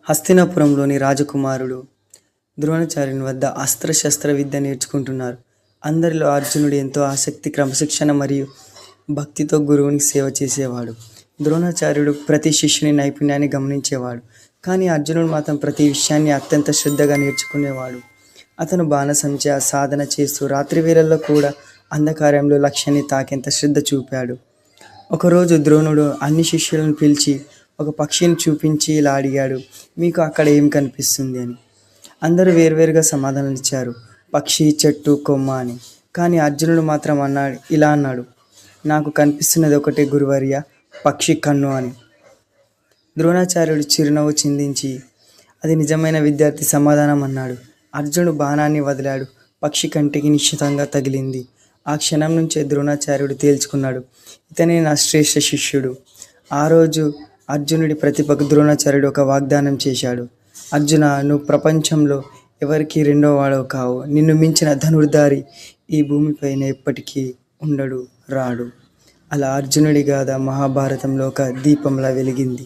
హస్తినాపురంలోని రాజకుమారుడు ద్రోణాచార్యుని వద్ద అస్త్రశస్త్ర విద్య నేర్చుకుంటున్నారు. అందరిలో అర్జునుడు ఎంతో ఆసక్తి, క్రమశిక్షణ మరియు భక్తితో గురువునికి సేవ చేసేవాడు. ద్రోణాచార్యుడు ప్రతి శిష్యుని నైపుణ్యాన్ని గమనించేవాడు. కానీ అర్జునుడు మాత్రం ప్రతి విషయాన్ని అత్యంత శ్రద్ధగా నేర్చుకునేవాడు. అతను బాణసంచ సాధన చేస్తూ రాత్రి వేళల్లో కూడా అంధకారంలో లక్ష్యాన్ని తాకేంత శ్రద్ధ చూపాడు. ఒకరోజు ద్రోణుడు అన్ని శిష్యులను పిలిచి ఒక పక్షిని చూపించి ఇలా అడిగాడు, మీకు అక్కడ ఏం కనిపిస్తుంది అని. అందరూ వేర్వేరుగా సమాధానాలు ఇచ్చారు, పక్షి, చెట్టు, కొమ్మ అని. కానీ అర్జునుడు మాత్రం ఇలా అన్నాడు, నాకు కనిపిస్తున్నది ఒకటే గురువర్య, పక్షి కన్ను అని. ద్రోణాచార్యుడు చిరునవ్వు చిందించి అది నిజమైన విద్యార్థి సమాధానం అన్నాడు. అర్జునుడు బాణాన్ని వదిలాడు. పక్షి కంటికి నిశ్చితంగా తగిలింది. ఆ క్షణం నుంచే ద్రోణాచార్యుడు తేల్చుకున్నాడు, ఇతనే నా శ్రేష్ఠ శిష్యుడు. ఆ రోజు అర్జునుడి ప్రతిభకు ద్రోణాచార్యుడు ఒక వాగ్దానం చేశాడు. అర్జున, నువ్వు ప్రపంచంలో ఎవరికి రెండో వాడవు కావు. నిన్ను మించిన ధనుర్ధారి ఈ భూమిపైన ఎప్పటికీ ఉండడు, రాడు. అలా అర్జునుడి గాథ మహాభారతంలో ఒక దీపంలా వెలిగింది.